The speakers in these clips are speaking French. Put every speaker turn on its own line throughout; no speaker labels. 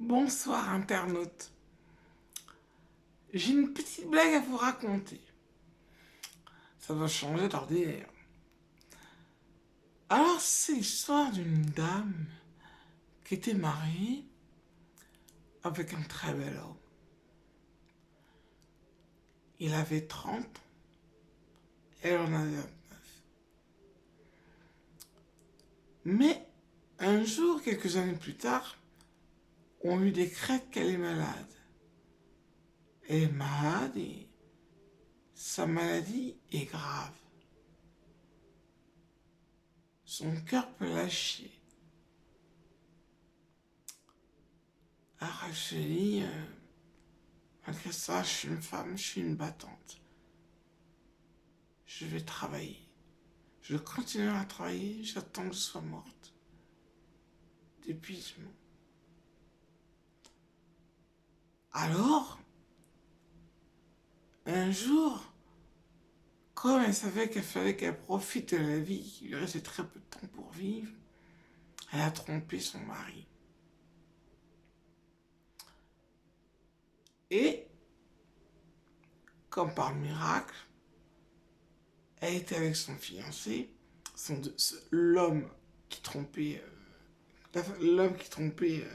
Bonsoir internaute. J'ai une petite blague à vous raconter. Ça va changer d'ordinaire. Alors c'est l'histoire d'une dame qui était mariée avec un très bel homme. Il avait 30 ans, elle en avait 29. Mais un jour, quelques années plus tard, on lui décrète qu'elle est malade. Elle est malade et sa maladie est grave. Son cœur peut lâcher. Alors elle se dit, malgré ça, je suis une femme, je suis une battante. Je vais travailler. Je continuerai à travailler, j'attends que je sois morte. D'épuisement. Alors, un jour, comme elle savait qu'il fallait qu'elle profite de la vie, qu'il lui restait très peu de temps pour vivre, elle a trompé son mari. Et, comme par miracle, elle était avec son fiancé, l'homme qui trompait, l'homme qui trompait,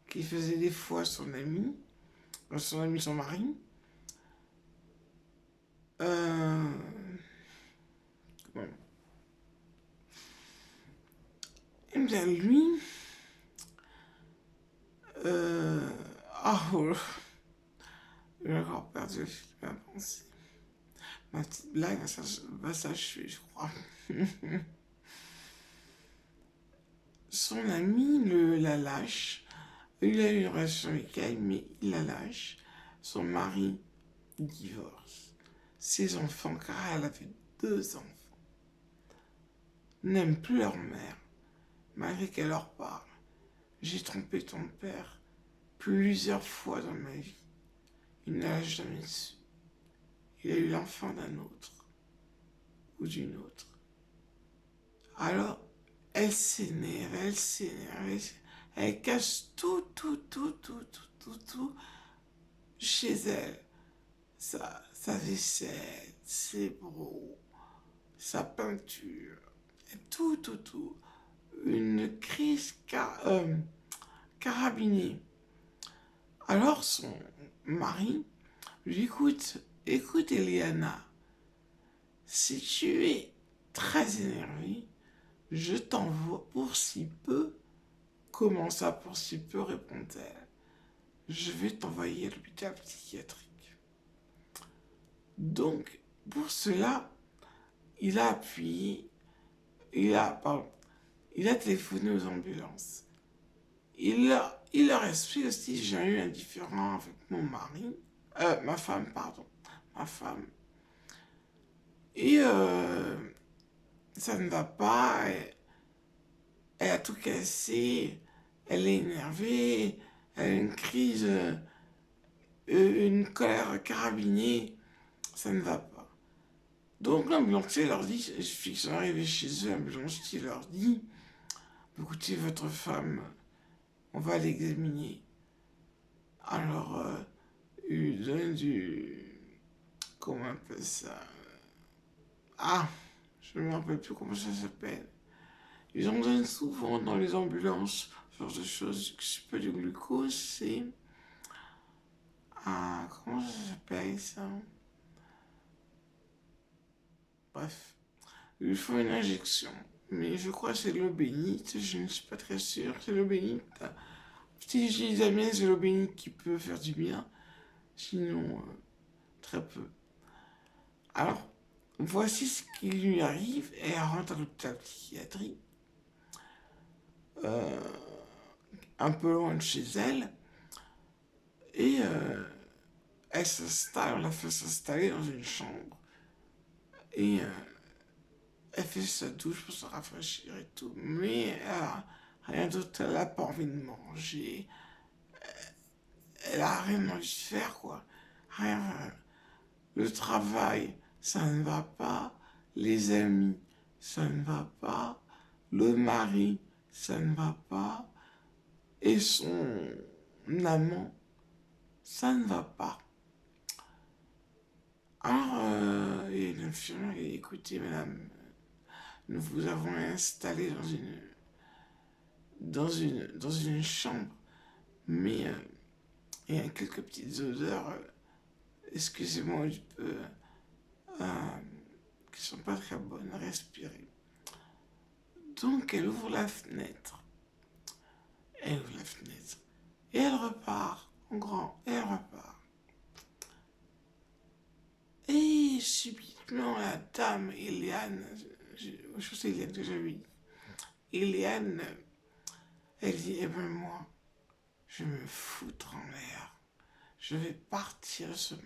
qui faisait des fois son ami, son mari. Bon. Et bien lui, oh, j'ai encore perdu le fil de ma pensée. Ma petite blague va s'achever, je crois. Son ami la lâche. Il a eu une relation avec elle, mais il la lâche. Son mari divorce. Ses enfants, car elle avait 2 enfants, n'aiment plus leur mère, malgré qu'elle leur parle. J'ai trompé ton père plusieurs fois dans ma vie. Il ne l'a jamais su. Il a eu l'enfant d'un autre ou d'une autre. Alors, elle s'énerve, elle cache tout chez elle. Sa vaisselle, ses bros, sa peinture, tout. Une crise carabinée. Alors son mari lui dit, écoute Eliana, si tu es très énervée, je t'envoie pour si peu. Comment ça pour si peu, répond-elle. Je vais t'envoyer à l'hôpital psychiatrique. Donc, pour cela, il a appuyé, il a téléphoné aux ambulances. Il leur explique aussi, j'ai eu un différend avec mon mari, ma femme, pardon, ma femme. Et ça ne va pas, elle a tout cassé, elle est énervée, elle a une crise, une colère carabinée, ça ne va pas. Donc l'ambulancier leur dit, ils sont arrivés chez eux, l'ambulancier leur dit, écoutez, votre femme, on va l'examiner. Alors, il donne comment on appelle ça? Ah, je ne me rappelle plus comment ça s'appelle. Ils en donnent souvent dans les ambulances, ce genre de choses, c'est pas du glucose, c'est... Ah, comment ça s'appelle ça? Bref, ils font une injection. Mais je crois que c'est l'eau bénite, je ne suis pas très sûre, c'est l'eau bénite. Si je dis la mienne, c'est l'eau bénite qui peut faire du bien, sinon très peu. Alors, voici ce qui lui arrive, et elle rentre à l'hôpital psychiatrique, un peu loin de chez elle, et elle s'installe, on la fait s'installer dans une chambre, et elle fait sa douche pour se rafraîchir et tout, mais rien d'autre, elle n'a pas envie de manger, elle a rien envie de faire, quoi. Rien. Le travail, ça ne va pas. Les amis, ça ne va pas. Le mari, ça ne va pas. et son amant, ça ne va pas. Alors, il y a une infirmière qui dit, écoutez, madame, nous vous avons installé dans une chambre, mais il y a quelques petites odeurs, excusez-moi un peu, qui sont pas très bonnes à respirer. Donc elle ouvre la fenêtre. Elle ouvre la fenêtre. Et elle repart en grand. Et elle repart. Et subitement, la dame Eliane, je crois que c'est Eliane que j'avais dit. Eliane, elle dit, eh ben moi, je vais me foutre en l'air. Je vais partir de ce monde.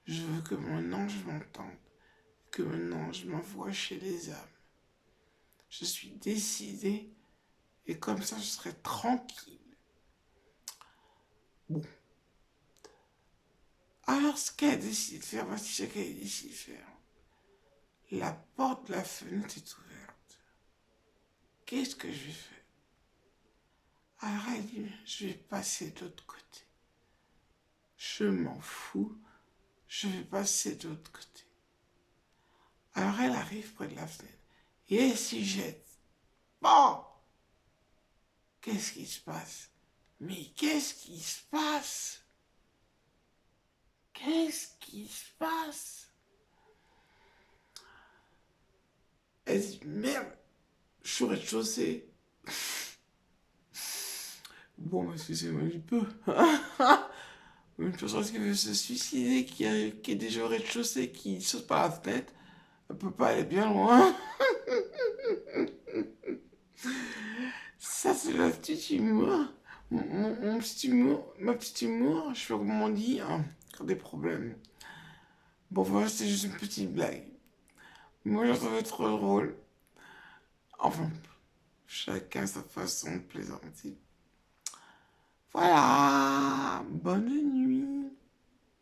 Je veux que mon ange m'entende. Que mon ange m'envoie chez les âmes. Je suis décidée. Et comme ça, je serai tranquille. Bon. Alors, ce qu'elle a décidé de faire, voici ce qu'elle a décidé de faire. La porte de la fenêtre est ouverte. Qu'est-ce que je vais faire? Alors, elle dit, je vais passer de l'autre côté. Je m'en fous. Je vais passer de l'autre côté. Alors, elle arrive près de la fenêtre. Et elle s'y jette. Bon! Qu'est-ce qui se passe? Mais qu'est-ce qui se passe? Qu'est-ce qui se passe? Elle dit, merde, je suis au rez-de-chaussée. Bon, excusez-moi un peu. Une personne qui veut se suicider, qui est déjà au rez-de-chaussée, qui saute par la fenêtre, elle peut pas aller bien loin. Ça, c'est la petite humour. Mon petit humour, ma petite humour, je sais pas comment on dit, hein, quand des problèmes. Bon, voilà, c'est juste une petite blague. Moi, je la trouvais trop drôle. Enfin, chacun sa façon de plaisanter. Voilà, bonne nuit.